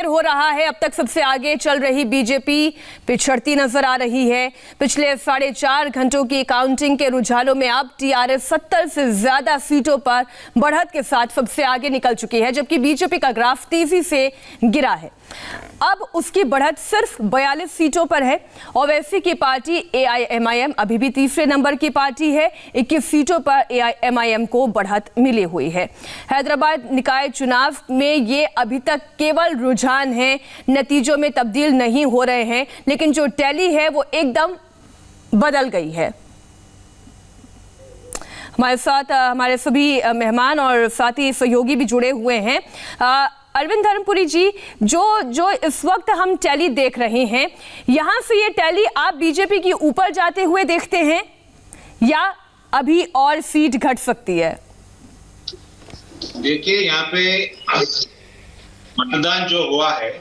हो रहा है। अब तक सबसे आगे चल रही बीजेपी पिछड़ती नजर आ रही है। पिछले 4.5 घंटों की काउंटिंग के रुझानों में अब टीआरएस 70 से ज्यादा सीटों पर बढ़त के साथ सबसे आगे निकल चुकी है, जबकि बीजेपी का ग्राफ तेजी से गिरा है। अब उसकी बढ़त सिर्फ 42 सीटों पर है। ओवैसी की पार्टी एआईएमआईएम अभी भी तीसरे नंबर की पार्टी है। 21 सीटों पर एआईएमआईएम को बढ़त मिली हुई है। हैदराबाद निकाय चुनाव में ये अभी तक केवल रुझान है, नतीजों में तब्दील नहीं हो रहे हैं, लेकिन जो टैली है वो एकदम बदल गई है। हमारे साथ हमारे सभी मेहमान और साथ ही सहयोगी भी जुड़े हुए हैं। अरविंद धर्मपुरी जी, जो इस वक्त हम टैली देख रहे हैं, यहां से ये टैली आप बीजेपी की ऊपर जाते हुए देखते हैं या अभी और सीट घट सकती है? देखिए, यहाँ पे मतदान जो हुआ है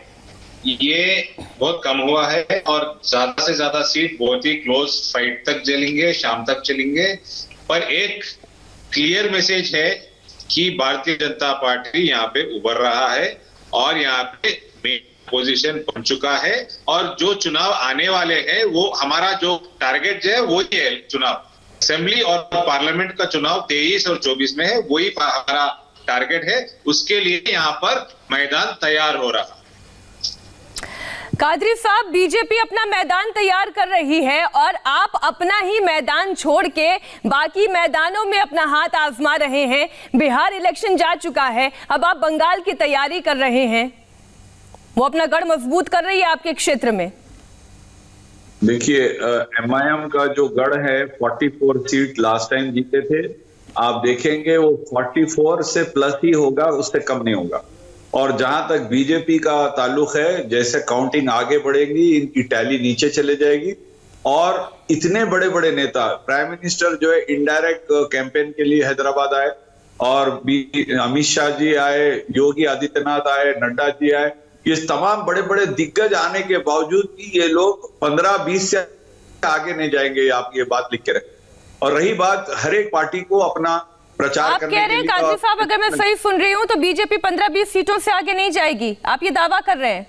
ये बहुत कम हुआ है और ज्यादा से ज्यादा सीट बहुत ही क्लोज फाइट तक चलेंगे, शाम तक चलेंगे। पर एक क्लियर मैसेज है कि भारतीय जनता पार्टी यहाँ पे उभर रहा है और यहाँ पे मेन पोजीशन बन चुका है। और जो चुनाव आने वाले हैं वो हमारा जो टारगेट है वही है, चुनाव असेंबली और पार्लियामेंट का चुनाव 23 और 24 में है, वही हमारा टारगेट है। उसके लिए यहाँ पर मैदान तैयार हो रहा है। कादरी साहब, बीजेपी अपना मैदान तैयार कर रही है और आप अपना ही मैदान छोड़ के बाकी मैदानों में अपना हाथ आजमा रहे हैं। बिहार इलेक्शन जा चुका है, अब आप बंगाल की तैयारी कर रहे हैं। वो अपना गढ़ मजबूत कर रही है आपके क्षेत्र में। देखिए, एमआईएम का जो गढ़ है, 44 सीट लास्ट टाइम जीते थे। आप देखेंगे वो 44 से प्लस ही होगा, उससे कम नहीं होगा। और जहां तक बीजेपी का ताल्लुक है, जैसे काउंटिंग आगे बढ़ेगी इनकी टैली नीचे चले जाएगी। और इतने बड़े बड़े नेता, प्राइम मिनिस्टर जो है इनडायरेक्ट कैंपेन के लिए हैदराबाद आए और अमित शाह जी आए, योगी आदित्यनाथ आए, नड्डा जी आए, ये तमाम बड़े बड़े दिग्गज आने के बावजूद भी ये लोग 15-20 से आगे नहीं जाएंगे। आप ये बात लिख के रखें। और रही बात हर एक पार्टी को अपना प्रचार आप कह रहे हैं काजी साहब, अगर मैं सही सुन रही हूं तो बीजेपी 15-20 सीटों से आगे नहीं जाएगी, आप ये दावा कर रहे हैं?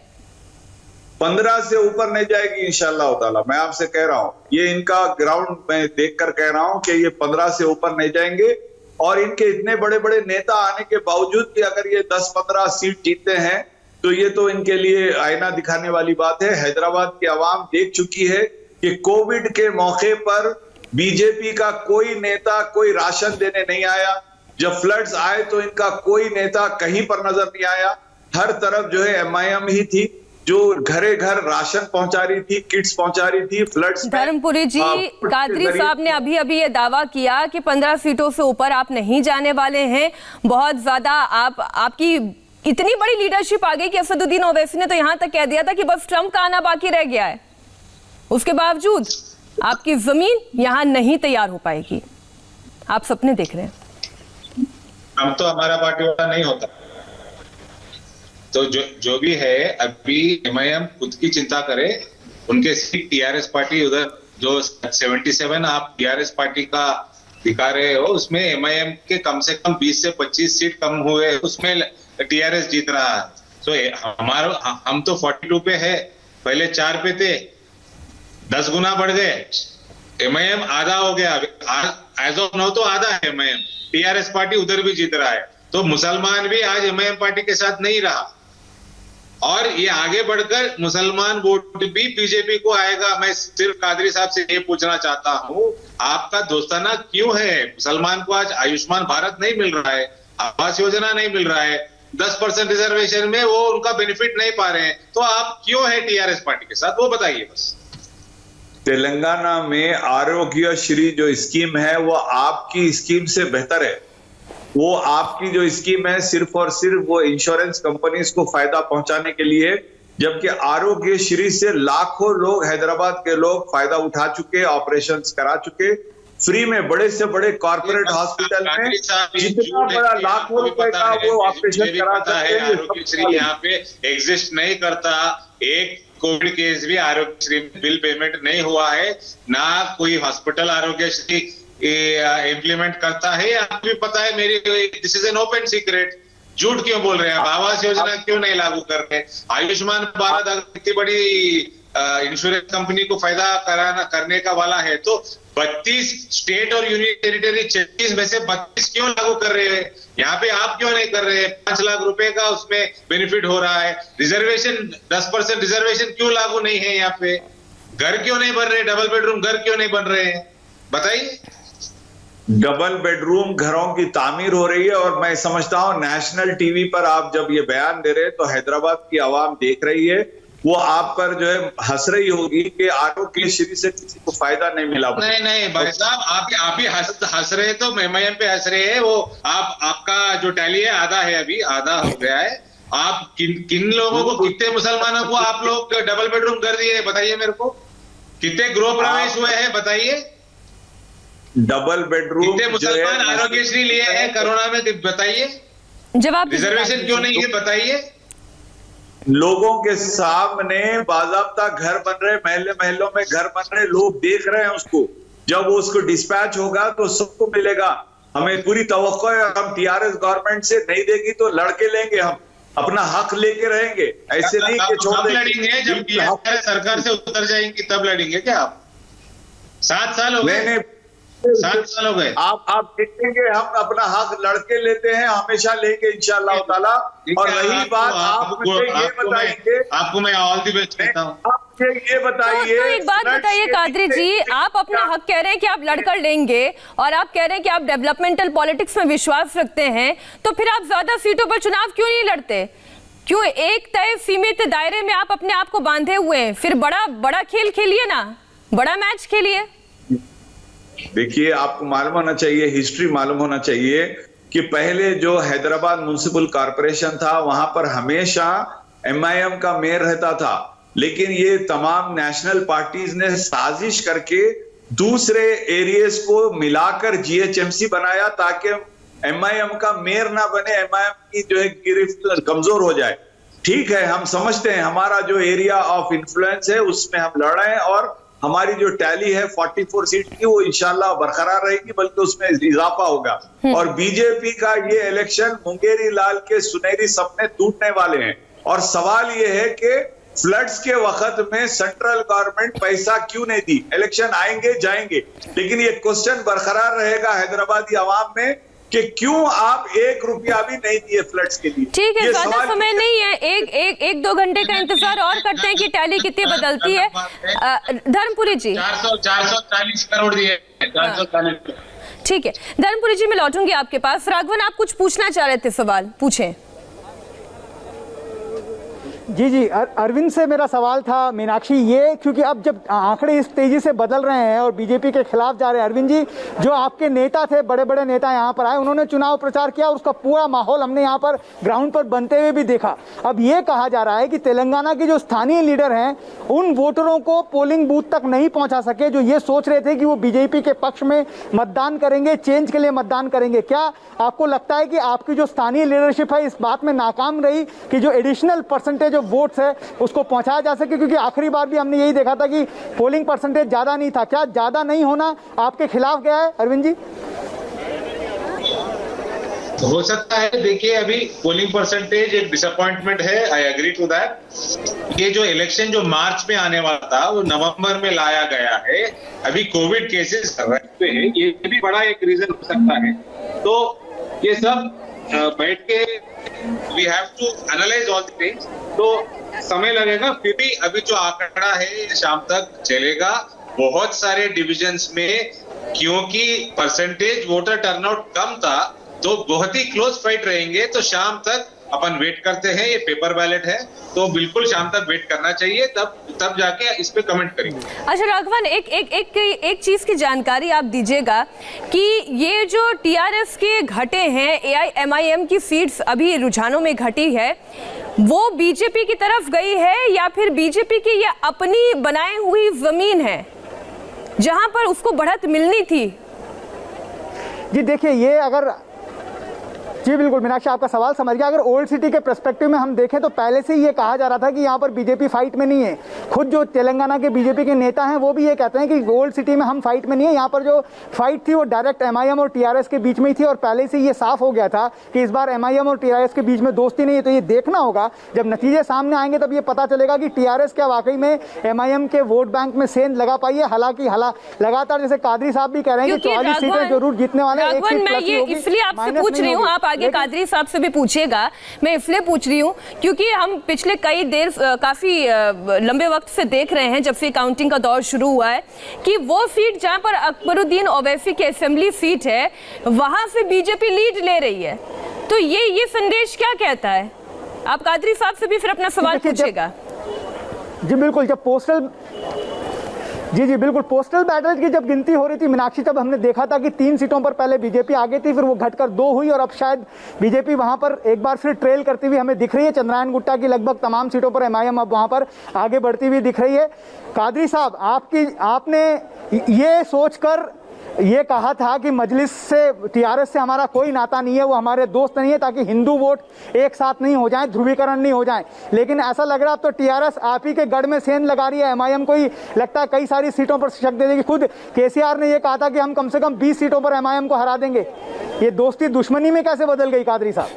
15 से ऊपर नहीं जाएगी इंशाअल्लाह ताला। मैं आपसे कह रहा हूं, ये इनका ग्राउंड मैं देखकर कह रहा हूं कि ये 15 से ऊपर नहीं जाएंगे। और इनके इतने बड़े बड़े नेता आने के बावजूद भी अगर ये 10-15 सीट जीतते हैं तो ये तो इनके लिए आईना दिखाने वाली बात है। हैदराबाद की आवाम देख चुकी है कि कोविड के मौके पर बीजेपी का कोई नेता कोई राशन देने नहीं आया। जब फ्लड्स आए तो इनका कोई नेता कहीं पर नजर नहीं आया। हर तरफ जो है एमआईएम ही थी जो घरे घर राशन पहुंचा रही थी, किट्स पहुंचा रही थी। फ्लड्स धर्मपुरी जी, कादरी साहब ने अभी अभी ये दावा किया कि 15 सीटों से ऊपर आप नहीं जाने वाले हैं। बहुत ज्यादा आपकी इतनी बड़ी लीडरशिप आ गई कि असदुद्दीन ओवैसी ने तो यहां तक कह दिया था कि बस ट्रंप का आना बाकी रह गया है। उसके बावजूद आपकी जमीन यहां नहीं तैयार हो पाएगी। आप सपने देख रहे हैं। हम तो हमारा पार्टी वाला नहीं होता। तो जो भी है, अभी एमआईएम खुद की चिंता करे। उनके सीट टीआरएस पार्टी उधर जो 77 आप टीआरएस पार्टी का दिखा रहे हो, उसमें एमआईएम के कम से कम 20 से 25 सीट कम हुए, उसमें टीआरएस जीत रहा है। तो हम तो 42 पे है, पहले 4 पे थे, 10 गुना बढ़ गए। एमआईएम आधा हो गया, एज ऑफ नाउ तो आधा है एमआईएम। टीआरएस पार्टी उधर भी जीत रहा है, तो मुसलमान भी आज एमआईएम पार्टी के साथ नहीं रहा। और ये आगे बढ़कर मुसलमान वोट भी बीजेपी को आएगा। मैं सिर्फ कादरी साहब से ये पूछना चाहता हूं, आपका दोस्ताना क्यों है? मुसलमान को आज आयुष्मान भारत नहीं मिल रहा है, आवास योजना नहीं मिल रहा है, 10% रिजर्वेशन में वो उनका बेनिफिट नहीं पा रहे हैं, तो आप क्यों है टीआरएस पार्टी के साथ, वो बताइए बस। तेलंगाना में आरोग्य श्री जो स्कीम है वो आपकी स्कीम से बेहतर है। वो आपकी जो स्कीम है सिर्फ और सिर्फ वो इंश्योरेंस कंपनीज को फायदा पहुंचाने के लिए, जबकि आरोग्य श्री से लाखों लोग, हैदराबाद के लोग फायदा उठा चुके, ऑपरेशंस करा चुके फ्री में। बड़े से बड़े कॉर्पोरेट हॉस्पिटल में जितना बड़ा लाखों रुपए का वो ऑपरेशन कराता है। आरोग्य श्री यहाँ पे एग्जिस्ट नहीं करता। एक कोविड केस भी आरोग्य श्री में बिल पेमेंट नहीं हुआ है, ना कोई हॉस्पिटल आरोग्य श्री इम्प्लीमेंट करता है। आपको भी पता है, मेरी this is an open secret. झूठ क्यों बोल रहे हैं? आवास योजना क्यों नहीं लागू कर रहे? आयुष्मान भारत अगर इतनी बड़ी इंश्योरेंस कंपनी को फायदा करने का वाला है तो 32 स्टेट और यूनियन टेरिटरी 36 में से 32 क्यों लागू कर रहे हैं? यहाँ पे आप क्यों नहीं कर रहे हैं? 5 लाख रुपए का उसमें बेनिफिट हो रहा है। रिजर्वेशन 10% रिजर्वेशन क्यों लागू नहीं है? यहाँ पे घर क्यों नहीं बन रहे? डबल बेडरूम घर क्यों नहीं बन रहे हैं? बताइए। डबल बेडरूम घरों की तामीर हो रही है और मैं समझता हूं नेशनल टीवी पर आप जब ये बयान दे रहे हैं तो हैदराबाद की आवाम देख रही है, वो आप पर जो है हंस रही होगी कि आरोग्यश्री से किसी को फायदा नहीं मिला। नहीं भाई साहब, आप ही हंस रहे तो एमआईएम पे हंस रहे हैं। वो आपका जो टैली है आधा है, अभी आधा हो गया है। आप किन लोगों को, कितने मुसलमानों को आप लोग डबल बेडरूम कर दिए बताइए मेरे को? कितने गृह प्रवेश हुए हैं बताइए? डबल बेडरूम कितने मुसलमान आरोग्यश्री लिए हैं कोरोना में बताइए? जवाब। रिजर्वेशन क्यों नहीं है बताइए? लोगों के सामने बाज़ाब्ता घर बन रहे, महलों में घर बन रहे, लोग देख रहे हैं उसको। जब उसको डिस्पैच होगा तो सबको मिलेगा। हमें पूरी तवक्को है, हम टीआरएस गवर्नमेंट से नहीं देगी तो लड़के लेंगे, हम अपना हक लेके रहेंगे। ऐसे नहीं कि छोड़ देंगे। लड़ेंगे जब टीआरएस सरकार से उतर जाएंगी तब लड़ेंगे क्या आप? 7 साल हो गए। 7 साल हो गए। आप देखेंगे, हम अपना हक लड़के लेते हैं, हमेशा लेंगे इंशाअल्लाह ताला। और रही बात, आप मुझे ये बताइए, आपको मैं ऑल द बेस्ट कहता हूं। आप ये बताइए, तो एक बात बताइए कादरी जी, आप अपना हक कह रहे हैं कि आप लड़कर लेंगे और आप कह रहे हैं कि आप डेवलपमेंटल पॉलिटिक्स में विश्वास रखते हैं, तो फिर आप ज्यादा सीटों पर चुनाव क्यों नहीं लड़ते? क्यों एक तय सीमित दायरे में आप अपने आप को बांधे हुए हैं? फिर बड़ा खेल खेलिए ना, बड़ा मैच खेलिए। देखिए, आपको मालूम होना चाहिए, हिस्ट्री मालूम होना चाहिए कि पहले जो हैदराबाद म्युनिसिपल कॉर्पोरेशन था वहां पर हमेशा एमआईएम का मेयर रहता था। लेकिन ये तमाम नेशनल पार्टीज ने साजिश करके दूसरे एरियाज को मिलाकर जीएचएमसी बनाया ताकि एमआईएम का मेयर ना बने, एमआईएम की जो है गिरफ्त कमजोर हो जाए। ठीक है, हम समझते हैं हमारा जो एरिया ऑफ इन्फ्लुएंस है उसमें हम लड़ रहे हैं और हमारी जो टैली है 44 सीट की वो इंशाल्लाह बरकरार रहेगी, बल्कि उसमें इजाफा होगा। और बीजेपी का ये इलेक्शन मुंगेरी लाल के सुनहरी सपने टूटने वाले हैं। और सवाल ये है कि फ्लड्स के वक्त में सेंट्रल गवर्नमेंट पैसा क्यों नहीं दी? इलेक्शन आएंगे जाएंगे, लेकिन ये क्वेश्चन बरकरार रहेगा हैदराबादी आवाम में कि क्यों आप 1 रुपया भी नहीं दिए फ्लड्स के लिए। ठीक है, ज्यादा समय नहीं है, एक 2 घंटे का इंतजार और करते हैं कि टैली कितनी बदलती है। धर्मपुरी जी 440 करोड़ दिए। 440। ठीक है धर्मपुरी जी, मैं लौटूंगी आपके पास। राघवन, आप कुछ पूछना चाह रहे थे, सवाल पूछें। जी, अरविंद से मेरा सवाल था। मीनाक्षी, ये क्योंकि अब जब आंकड़े इस तेजी से बदल रहे हैं और बीजेपी के खिलाफ जा रहे हैं, अरविंद जी जो आपके नेता थे, बड़े बड़े नेता यहाँ पर आए, उन्होंने चुनाव प्रचार किया और उसका पूरा माहौल हमने यहाँ पर ग्राउंड पर बनते हुए भी देखा। अब ये कहा जा रहा है कि तेलंगाना के जो स्थानीय लीडर हैं उन वोटरों को पोलिंग बूथ तक नहीं पहुंचा सके, जो ये सोच रहे थे कि वो बीजेपी के पक्ष में मतदान करेंगे, चेंज के लिए मतदान करेंगे। क्या आपको लगता है कि आपकी जो स्थानीय लीडरशिप है इस बात में नाकाम रही कि जो एडिशनल परसेंटेज ऑफ वोट्स है उसको पहुंचाया जा सके? क्योंकि आखिरी बार भी हमने यही देखा था कि पोलिंग परसेंटेज ज्यादा नहीं था। क्या ज्यादा नहीं होना आपके खिलाफ गया है अरविंद जी? हो सकता है। देखिए, अभी पोलिंग परसेंटेज एक डिसअपॉइंटमेंट है, आई एग्री टू दैट। ये जो इलेक्शन जो मार्च में आने वाला था वो नवंबर में लाया गया है। अभी कोविड केसेस रहते हैं, ये भी बड़ा एक रीजन हो सकता है। तो ये सब बैठ के we have to analyse all the things, तो समय लगेगा। फिर भी अभी जो आंकड़ा है शाम तक चलेगा। बहुत सारे डिविजन्स में क्योंकि परसेंटेज वोटर टर्नआउट कम था तो बहुत ही क्लोज फाइट रहेंगे। तो शाम तक अपन वेट करते हैं, ये पेपर बैलेट है तो बिल्कुल शाम तक वेट करना चाहिए, तब जाके इस पे कमेंट करेंगे। अच्छा राघवन, एक चीज की जानकारी आप दीजिएगा कि ये जो टीआरएस के घटे हैं, एआईएमआईएम की सीट्स अभी रुझानों में घटी है, वो बीजेपी की तरफ गई है या फिर बीजेपी की ये अपनी बनाई हुई जमीन है जहां पर उसको बढ़त मिलनी थी? जी देखिए, ये अगर जी बिल्कुल मीनाक्षी, आपका सवाल समझ गया। अगर ओल्ड सिटी के पर्सपेक्टिव में हम देखें तो पहले से ही ये कहा जा रहा था कि यहाँ पर बीजेपी फाइट में नहीं है। खुद जो तेलंगाना के बीजेपी के नेता हैं वो भी ये कहते हैं कि ओल्ड सिटी में हम फाइट में नहीं है। यहाँ पर जो फाइट थी वो डायरेक्ट एमआईएम और टीआरएस के बीच में ही थी और पहले से ये साफ हो गया था कि इस बार एमआईएम और टीआरएस के बीच में दोस्ती नहीं है। तो ये देखना होगा, जब नतीजे सामने आएंगे तब ये पता चलेगा कि टीआरएस क्या वाकई में एमआईएम के वोट बैंक में सेंध लगा पाई है। हालांकि लगातार जैसे कादरी साहब भी कह रहे हैं कि 44 सीटें जरूर जीतने वाले हैं। मैं ये इसलिए आपसे पूछ रही हूँ, आप आगे कादरी साहब से भी पूछिएगा। मैं इसलिए पूछ रही हूँ क्योंकि हम पिछले कई देर काफी लंबे वक्त से देख रहे हैं, जब से काउंटिंग का दौर शुरू हुआ है, कि वो सीट जहां पर अकबरुद्दीन ओवैसी की असेंबली सीट है वहां से बीजेपी लीड ले रही है। तो ये संदेश क्या कहता है? आप कादरी साहब से भी फिर अपना सवाल पूछिएगा। जी बिल्कुल, जब पोस्टल जी बिल्कुल पोस्टल बैटल की जब गिनती हो रही थी मीनाक्षी, तब हमने देखा था कि 3 सीटों पर पहले बीजेपी आगे थी, फिर वो घटकर 2 हुई और अब शायद बीजेपी वहां पर एक बार फिर ट्रेल करती हुई हमें दिख रही है। चंद्रायन गुट्टा की लगभग तमाम सीटों पर एमआईएम अब वहां पर आगे बढ़ती हुई दिख रही है। कादरी साहब, आपने ये सोचकर ये कहा था कि मजलिस से, टीआरएस से हमारा कोई नाता नहीं है, वो हमारे दोस्त नहीं है, ताकि हिंदू वोट एक साथ नहीं हो जाए, ध्रुवीकरण नहीं हो जाए। लेकिन ऐसा लग रहा है अब तो टीआरएस आप ही के गढ़ में सेंध लगा रही है। एमआईएम को ही लगता है कई सारी सीटों पर शक दे देगी। खुद केसीआर ने ये कहा था कि हम कम से कम 20 सीटों पर एमआईएम को हरा देंगे। ये दोस्ती दुश्मनी में कैसे बदल गई कादरी साहब?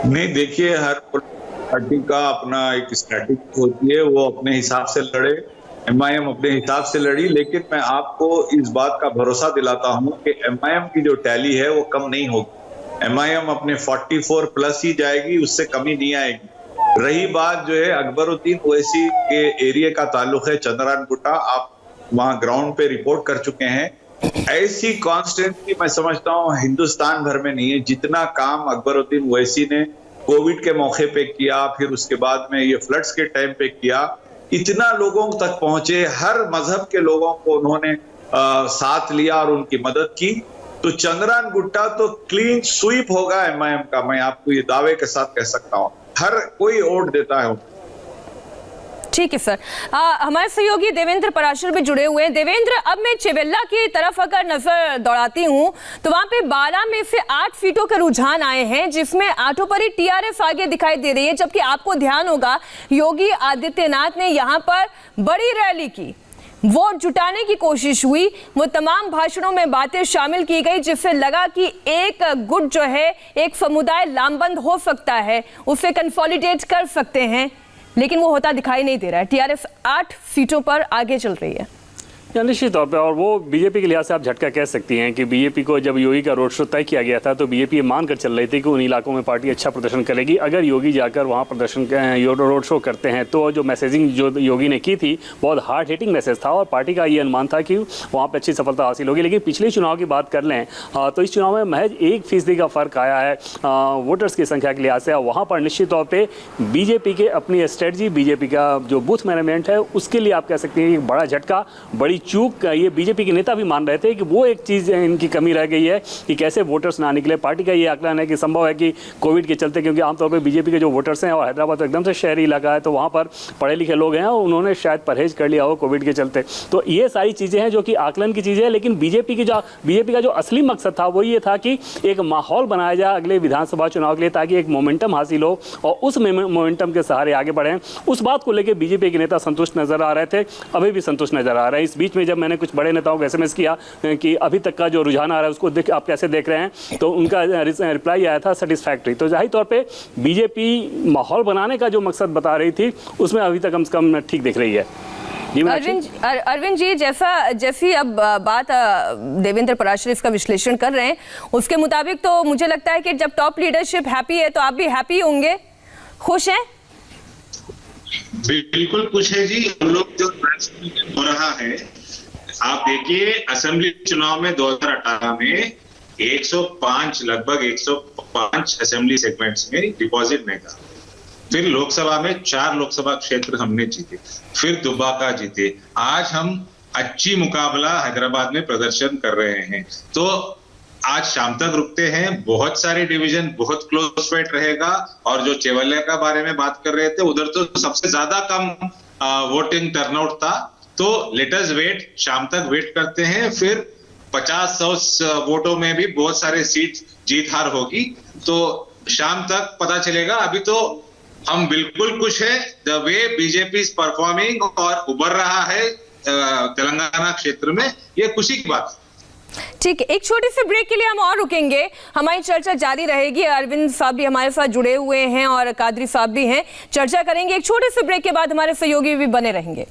नहीं, देखिए, हर पार्टी का अपना एक स्ट्रैटेजी होती है, वो अपने हिसाब से लड़े। एमआईएम अपने हिसाब से लड़ी, लेकिन मैं आपको इस बात का भरोसा दिलाता हूं कि एमआईएम की जो टैली है वो कम नहीं होगी। एमआईएम अपने 44 प्लस ही जाएगी, उससे कमी नहीं आएगी। रही बात जो है अकबरुद्दीन ओवैसी के एरिया का ताल्लुक है चंद्रायन गुट्टा, आप वहां ग्राउंड पे रिपोर्ट कर चुके हैं। ऐसी कॉन्स्टेंसी मैं समझता हूँ हिंदुस्तान भर में नहीं है जितना काम अकबरुद्दीन ओवैसी ने कोविड के मौके पे किया, फिर उसके बाद में ये फ्लड्स के टाइम पे किया। इतना लोगों तक पहुंचे, हर मजहब के लोगों को उन्होंने साथ लिया और उनकी मदद की। तो चंद्रायन गुट्टा तो क्लीन स्वीप होगा एमआईएम का, मैं आपको ये दावे के साथ कह सकता हूं। हर कोई वोट देता है। ठीक है सर। हमारे सहयोगी देवेंद्र पराशर भी जुड़े हुए हैं। देवेंद्र, अब मैं चेवेल्ला की तरफ अगर नजर दौड़ाती हूं तो वहां पे 12 में से 8 सीटों के रुझान आए हैं, जिसमें 8 पर ही टीआरएस आगे दिखाई दे रही है। जबकि आपको ध्यान होगा योगी आदित्यनाथ ने यहां पर बड़ी रैली की, वोट जुटाने की कोशिश हुई, वो तमाम भाषणों में बातें शामिल की गई जिससे लगा कि एक गुट जो है, एक समुदाय लामबंद हो सकता है, उसे कंसोलिडेट कर सकते हैं, लेकिन वो होता दिखाई नहीं दे रहा है। टीआरएस 8 सीटों पर आगे चल रही है। निश्चित तौर पे, और वो बीजेपी के लिहाज से आप झटका कह सकती हैं कि बीजेपी को जब योगी का रोड शो तय किया गया था तो बीजेपी ये मानकर चल रही थी कि उन इलाकों में पार्टी अच्छा प्रदर्शन करेगी। अगर योगी जाकर वहाँ प्रदर्शन रोड शो करते हैं तो जो मैसेजिंग जो योगी ने की थी बहुत हार्ड हिटिंग मैसेज था और पार्टी का ये अनुमान था कि वहाँ पर अच्छी सफलता हासिल होगी। लेकिन पिछले चुनाव की बात कर लें तो इस चुनाव में महज 1% का फर्क आया है वोटर्स की संख्या के लिहाज से। वहाँ पर निश्चित तौर पर बीजेपी के अपनी स्ट्रेटजी, बीजेपी का जो बूथ मैनेजमेंट है, उसके लिए आप कह सकते हैं एक बड़ा झटका, बड़ी चूक। ये बीजेपी के नेता भी मान रहे थे कि वो एक चीज़ इनकी कमी रह गई है कि कैसे वोटर्स ना निकले। पार्टी का ये आकलन है कि संभव है कि कोविड के चलते, क्योंकि आमतौर पर बीजेपी के जो वोटर्स हैं और हैदराबाद तो एकदम से शहरी इलाका है, तो वहाँ पर पढ़े लिखे लोग हैं और उन्होंने शायद परहेज कर लिया हो कोविड के चलते। तो ये सारी चीज़ें हैं जो कि आकलन की चीज़ें हैं। लेकिन बीजेपी का जो असली मकसद था वो ये था कि एक माहौल बनाया जाए अगले विधानसभा चुनाव के लिए, ताकि एक मोमेंटम हासिल हो और उस मोमेंटम के सहारे आगे बढ़ें। उस बात को लेकर बीजेपी के नेता संतुष्ट नजर आ रहे थे, अभी भी संतुष्ट नजर आ रहे हैं। इस बीच में जब मैंने कुछ बड़े नेताओं को एसएमएस किया कि अभी तक का जो रुझान आ रहा है उसको आप कैसे देख रहे हैं, तो उनका रिप्लाई आया था सेटिस्फैक्ट्री। तो जाहिर तौर पे बीजेपी माहौल बनाने का जो मकसद बता रही थी उसमें अभी तक कम से कम ठीक दिख रही है। अरविंद जी, जैसी अब बात देवेंद्र पराशर इसका विश्लेषण कर रहे हैं, उसके मुताबिक तो मुझे लगता है कि जब टॉप लीडरशिप हैप्पी है तो आप भी हैप्पी होंगे, खुश हैं? बिल्कुल खुश है जी। हम लोग जो हो रहा है, आप देखिए असेंबली चुनाव में 2018 में 105 लगभग 105 असेंबली सेगमेंट्स में डिपॉजिट में था। फिर लोकसभा में 4 लोकसभा क्षेत्र हमने जीते, फिर दुब्बाका जीते। आज हम अच्छी मुकाबला हैदराबाद में प्रदर्शन कर रहे हैं। तो आज शाम तक रुकते हैं, बहुत सारे डिवीजन बहुत क्लोज फाइट रहेगा। और जो चेवल्ले का बारे में बात कर रहे थे, उधर तो सबसे ज्यादा कम वोटिंग टर्नआउट था। तो लेट अस वेट, शाम तक वेट करते हैं। फिर 50-100 वोटों में भी बहुत सारे सीट जीत हार होगी तो शाम तक पता चलेगा। अभी तो हम बिल्कुल खुश है the way BJP is performing और उभर रहा है तेलंगाना क्षेत्र में, ये खुशी की बात है। ठीक है, एक छोटे से ब्रेक के लिए हम और रुकेंगे, हमारी चर्चा जारी रहेगी। अरविंद साहब भी हमारे साथ जुड़े हुए हैं और कादरी साहब भी हैं, चर्चा करेंगे। एक छोटे से ब्रेक के बाद हमारे सहयोगी भी बने रहेंगे।